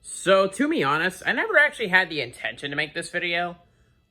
So, to be honest, I never actually had the intention to make this video,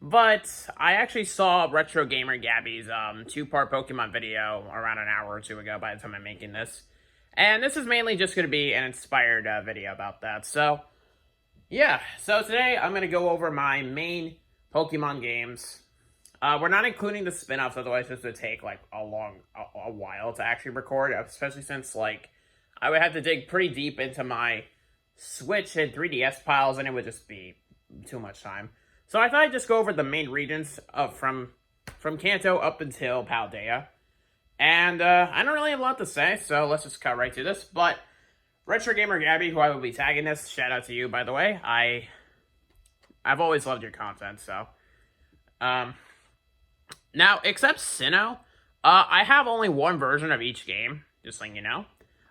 but I actually saw Retro Gamer Gabby's two-part Pokemon video around an hour or two ago by the time I'm making this. And this is mainly just going to be an inspired video about that. So, yeah. So today I'm going to go over my main Pokemon games. We're not including the spin-offs, otherwise this would take like a while to actually record, especially since like I would have to dig pretty deep into my Switch and 3DS piles, and it would just be too much time. So I thought I'd just go over the main regions from Kanto up until Paldea. And I don't really have a lot to say, so let's just cut right to this. But Retro Gamer Gabby, who I will be tagging this, shout out to you, by the way. I've always loved your content, so. Now, except Sinnoh, I have only one version of each game, just letting you know.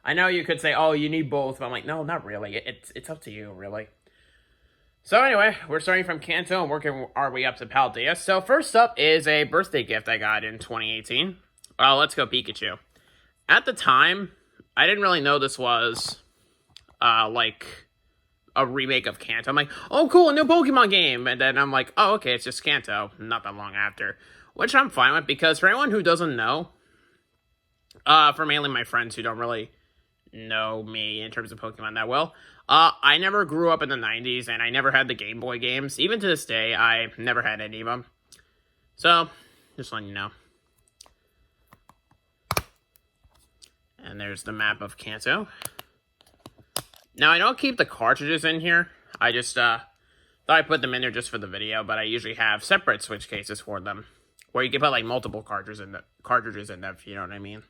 I know you could say, oh, you need both, but I'm like, no, not really. It's up to you, really. So anyway, we're starting from Kanto and working our way up to Paldea. So first up is a birthday gift I got in 2018. Let's go Pikachu. At the time, I didn't really know this was, like, a remake of Kanto. I'm like, oh, cool, a new Pokemon game. And then I'm like, oh, okay, it's just Kanto. Not that long after. Which I'm fine with, because for anyone who doesn't know, for mainly my friends who don't really know me in terms of Pokemon that well, I never grew up in the 90s, and I never had the Game Boy games. Even to this day, I never had any of them. So, just letting you know. And there's the map of Kanto. Now, I don't keep the cartridges in here. I just thought I'd put them in there just for the video, but I usually have separate Switch cases for them, where you can put like multiple cartridges in them, if you know what I mean.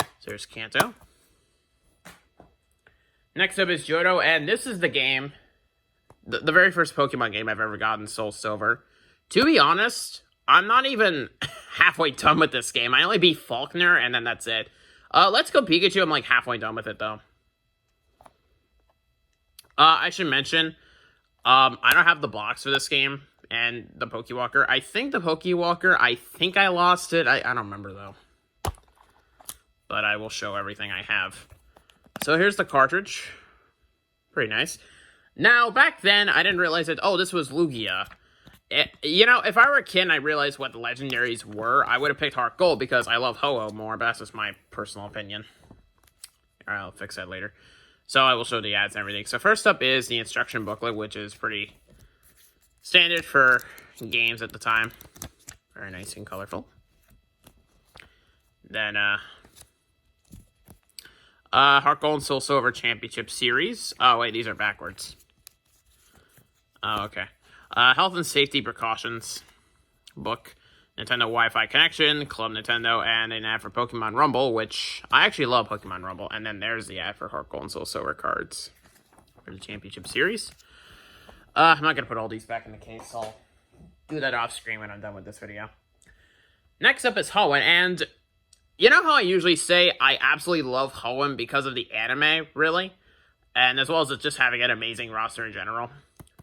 So there's Kanto. Next up is Jodo, and this is the game, the very first Pokemon game I've ever gotten, Soul Silver. To be honest, I'm not even halfway done with this game. I only beat Faulkner, and then that's it. Let's go Pikachu. I'm like halfway done with it, though. I should mention, I don't have the box for this game and the Pokewalker. I think I lost it. I don't remember, though. But I will show everything I have. So here's the cartridge. Pretty nice. Now, back then, I didn't realize that, oh, this was Lugia. You know, if I were a kid and I realized what the legendaries were, I would have picked Heart Gold because I love Ho-Oh more, but that's just my personal opinion. Alright, I'll fix that later. So I will show the ads and everything. So first up is the instruction booklet, which is pretty standard for games at the time. Very nice and colorful. Then, Heart Gold and Soul Silver Championship Series. Oh, wait, these are backwards. Oh, okay. Health and Safety Precautions book. Nintendo Wi-Fi Connection, Club Nintendo, and an ad for Pokemon Rumble, which I actually love Pokemon Rumble. And then there's the ad for Heart Gold and Soul Silver cards for the Championship Series. I'm not going to put all these back in the case. I'll do that off screen when I'm done with this video. Next up is Hoenn, and you know how I usually say I absolutely love Hoenn because of the anime, really? And as well as just having an amazing roster in general.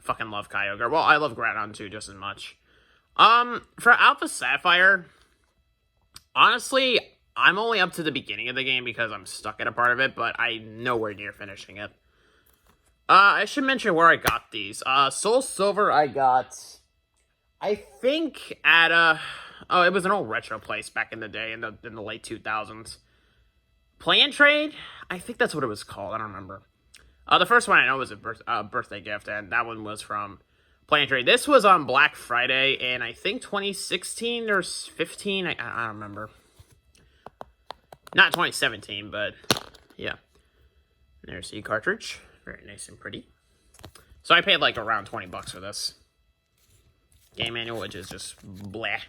Fucking love Kyogre. Well, I love Groudon too, just as much. For Alpha Sapphire, honestly, I'm only up to the beginning of the game because I'm stuck at a part of it, but I'm nowhere near finishing it. I should mention where I got these. Soul Silver I got, I think, at oh, it was an old retro place back in the day, in the late 2000s. Play and Trade? I think that's what it was called. I don't remember. The first one I know was a birthday gift, and that one was from Play and Trade. This was on Black Friday in, I think, 2016 or 15. I don't remember. Not 2017, but yeah. There's the cartridge. Very nice and pretty. So I paid like around 20 bucks for this. Game manual, which is just bleh.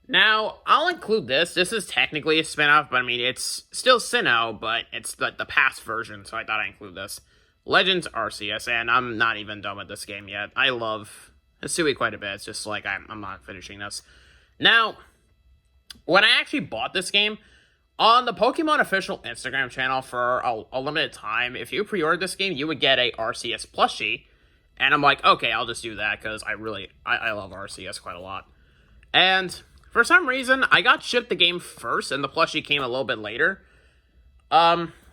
Now, I'll include this. This is technically a spin-off, but I mean, it's still Sinnoh, but it's the past version, so I thought I'd include this. Legends Arceus, and I'm not even done with this game yet. I love Hisui quite a bit. It's just like, I'm not finishing this. Now, when I actually bought this game, on the Pokemon official Instagram channel for a limited time, if you pre-ordered this game, you would get a Arceus plushie. And I'm like, okay, I'll just do that, because I love Arceus quite a lot. And for some reason, I got shipped the game first, and the plushie came a little bit later.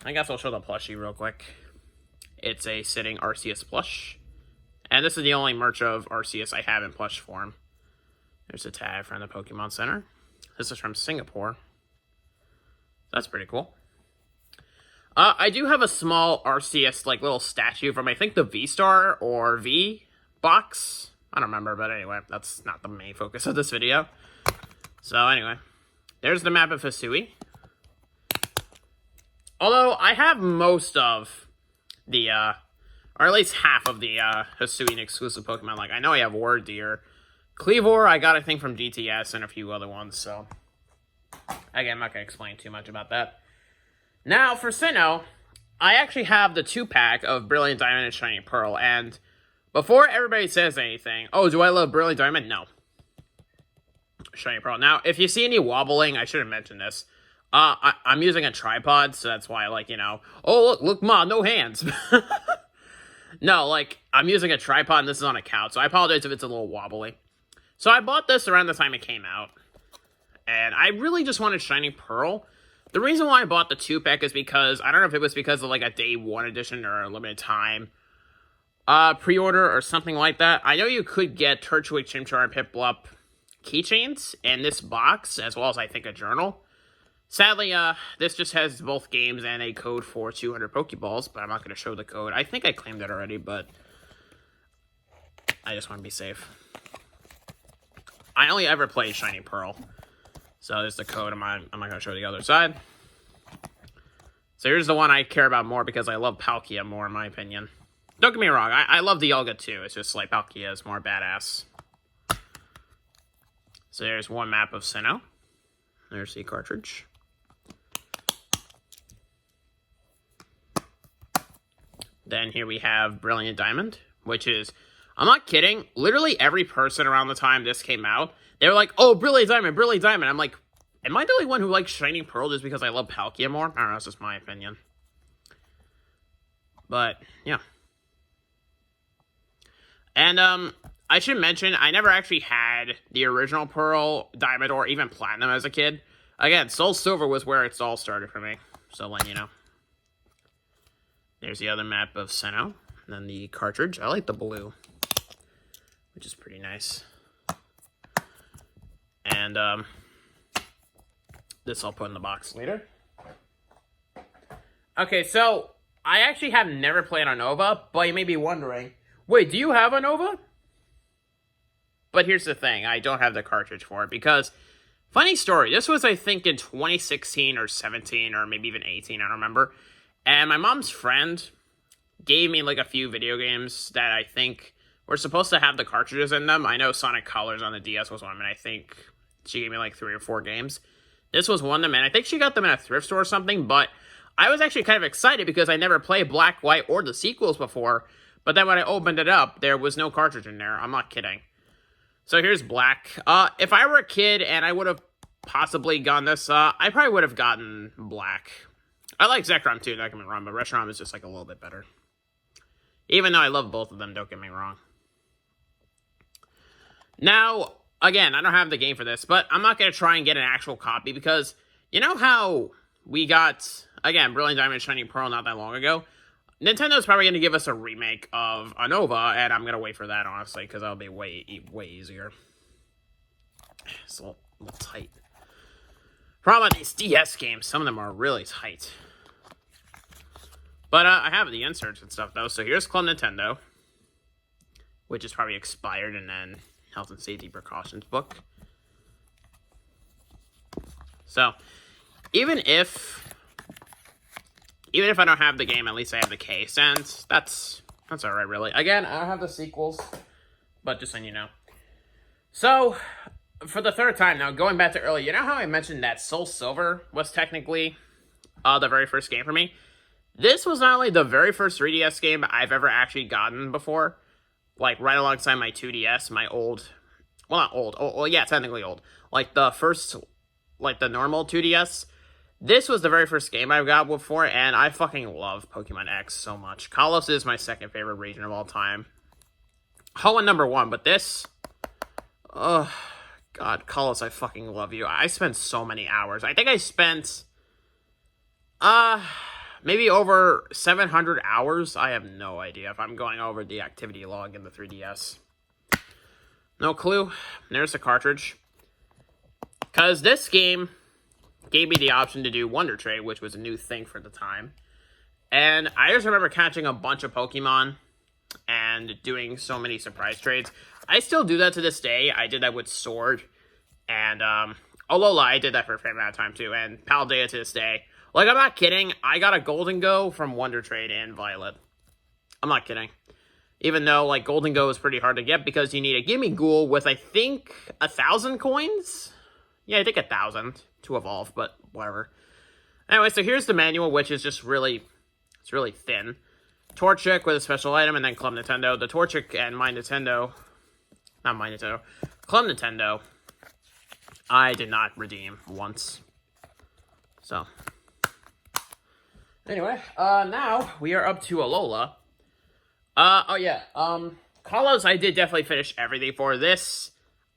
I guess I'll show the plushie real quick. It's a sitting Rcus plush. And this is the only merch of Rcus I have in plush form. There's a tag from the Pokemon Center. This is from Singapore. That's pretty cool. I do have a small Rcus, like, little statue from, I think, the V-Star or V box. I don't remember, but anyway, that's not the main focus of this video. So, anyway. There's the map of Hisui. Although, I have most of the, or at least half of the, Hisuian exclusive Pokemon. Like, I know I have Wardeer. Cleavor, I got, I think, from DTS and a few other ones, so. Again, I'm not going to explain too much about that. Now, for Sinnoh, I actually have the 2-pack of Brilliant Diamond and Shiny Pearl, and before everybody says anything, oh, do I love Brilliant Diamond? No. Shiny Pearl. Now, if you see any wobbling, I should have mentioned this. I'm using a tripod, so that's why, like, you know, oh, look, Ma, no hands. No, like, I'm using a tripod, and this is on a couch, so I apologize if it's a little wobbly. So I bought this around the time it came out, and I really just wanted Shiny Pearl. The reason why I bought the 2-pack is because, I don't know if it was because of, like, a day 1 edition or a limited time pre-order or something like that. I know you could get Turtwig, Chimchar, and Piplup keychains in this box, as well as, I think, a journal. Sadly, this just has both games and a code for 200 Pokeballs, but I'm not going to show the code. I think I claimed it already, but I just want to be safe. I only ever played Shiny Pearl. So there's the code. I'm not going to show the other side. So here's the one I care about more because I love Palkia more, in my opinion. Don't get me wrong. I love the Dialga too. It's just like Palkia is more badass. So there's one map of Sinnoh. There's the cartridge. Then here we have Brilliant Diamond, which is, I'm not kidding, literally every person around the time this came out, they were like, oh, Brilliant Diamond, Brilliant Diamond. I'm like, am I the only one who likes Shiny Pearl just because I love Palkia more? I don't know, that's just my opinion. But, yeah. And, I should mention, I never actually had the original Pearl, Diamond, or even Platinum as a kid. Again, Soul Silver was where it all started for me, so letting you know. There's the other map of Sinnoh, and then the cartridge. I like the blue, which is pretty nice. And, this I'll put in the box later. Okay, so, I actually have never played Unova, but you may be wondering, wait, do you have Unova? But here's the thing, I don't have the cartridge for it, because, funny story, this was, I think, in 2016 or 17, or maybe even 18, I don't remember. And my mom's friend gave me, like, a few video games that I think were supposed to have the cartridges in them. I know Sonic Colors on the DS was one of them, and I think she gave me, like, 3 or 4 games. This was one of them, and I think she got them in a thrift store or something, but I was actually kind of excited because I never played Black, White, or the sequels before, but then when I opened it up, there was no cartridge in there. I'm not kidding. So here's Black. If I were a kid and I would have possibly gotten this, I probably would have gotten Black. I like Zekrom too, don't get me wrong, but Reshiram is just like a little bit better. Even though I love both of them, don't get me wrong. Now, again, I don't have the game for this, but I'm not going to try and get an actual copy because you know how we got, again, Brilliant Diamond and Shiny Pearl not that long ago? Nintendo's probably going to give us a remake of Unova, and I'm going to wait for that, honestly, because that'll be way easier. It's a little tight. Problem with these DS games, some of them are really tight. But I have the inserts and stuff, though. So here's Club Nintendo, which is probably expired, and then Health and Safety Precautions book. So, even if I don't have the game, at least I have the case, and that's alright, really. Again, I don't have the sequels, but just so you know. So, for the third time now, going back to earlier, you know how I mentioned that Soul Silver was technically the very first game for me? This was not only the very first 3DS game I've ever actually gotten before, like right alongside my 2DS, my old, well not old, well yeah, technically old, like the first, like the normal 2DS. This was the very first game I got before, and I fucking love Pokemon X so much. Kalos is my second favorite region of all time. Hoenn number 1, but this, oh god, Kalos, I fucking love you. I spent so many hours. I think I spent, maybe over 700 hours. I have no idea if I'm going over the activity log in the 3DS. No clue. There's the cartridge. Because this game gave me the option to do Wonder Trade, which was a new thing for the time. And I just remember catching a bunch of Pokemon and doing so many surprise trades. I still do that to this day. I did that with Sword and Alola. I did that for a fair amount of time too. And Paldea to this day. Like, I'm not kidding. I got a Golden Go from Wonder Trade in Violet. I'm not kidding. Even though, like, Golden Go is pretty hard to get because you need a Gimme Ghoul with, I think, 1,000 coins? Yeah, I think 1,000 to evolve, but whatever. Anyway, so here's the manual, which is just really, it's really thin. Torchic with a special item, and then Club Nintendo. The Torchic and My Nintendo, not My Nintendo, Club Nintendo, I did not redeem once. So, anyway, now we are up to Alola. Kalos, I did definitely finish everything for this.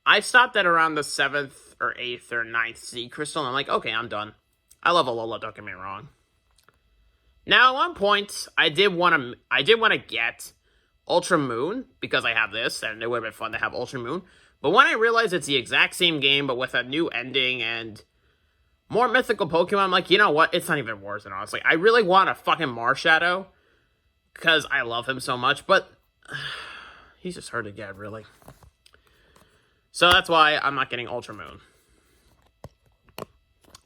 I stopped at around the 7th or 8th or 9th Z Crystal, and I'm like, okay, I'm done. I love Alola, don't get me wrong. Now, at one point, I did want to get Ultra Moon, because I have this, and it would have been fun to have Ultra Moon. But when I realized it's the exact same game, but with a new ending and more mythical Pokemon, I'm like, you know what? It's not even worth it, honestly. I really want a fucking Marshadow, because I love him so much, but he's just hard to get, really. So that's why I'm not getting Ultra Moon.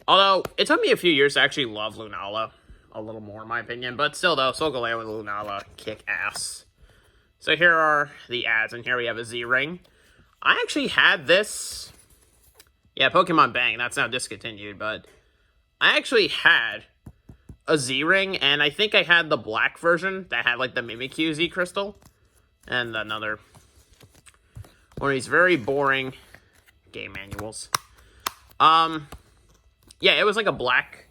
Although, it took me a few years to actually love Lunala a little more, in my opinion. But still, though, Solgaleo and Lunala kick ass. So here are the ads, and here we have a Z-Ring. I actually had this. Yeah, Pokemon Bang, that's now discontinued, but I actually had a Z-Ring, and I think I had the black version that had, like, the Mimikyu Z Crystal. And another one of these very boring game manuals. Yeah, it was like a black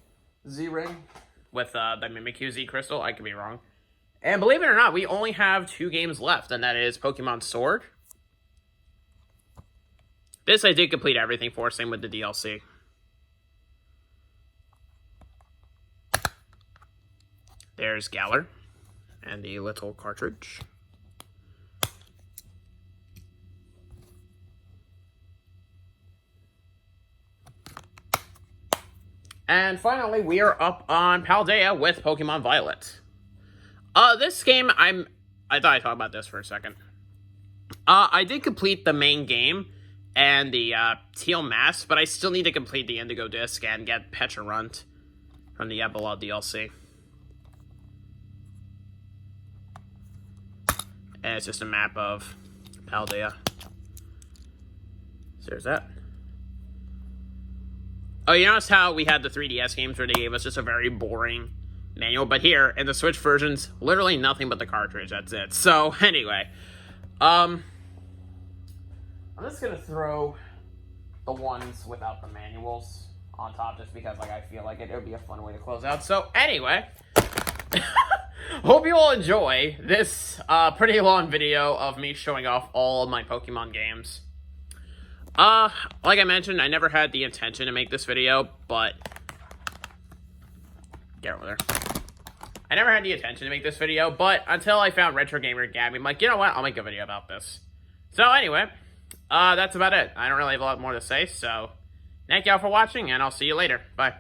Z-Ring with the Mimikyu Z Crystal. I could be wrong. And believe it or not, we only have 2 games left, and that is Pokemon Sword. This I did complete everything for, same with the DLC. There's Galar and the little cartridge. And finally, we are up on Paldea with Pokemon Violet. This game, I thought I'd talk about this for a second. I did complete the main game and the Teal Mask, but I still need to complete the Indigo Disc and get Pecharunt from the Epilogue DLC. And it's just a map of Paldea. So there's that. Oh, you notice how we had the 3DS games where they gave us just a very boring manual? But here, in the Switch versions, literally nothing but the cartridge, that's it. So, anyway. I'm just gonna throw the ones without the manuals on top just because, like, I feel like it would be a fun way to close out. So, anyway. Hope you all enjoy this pretty long video of me showing off all of my Pokemon games. Like I mentioned, I never had the intention to make this video, but get over there. I never had the intention to make this video, but until I found Retro Gamer Gabby, I'm like, you know what? I'll make a video about this. So anyway, that's about it. I don't really have a lot more to say, so thank y'all for watching, and I'll see you later. Bye.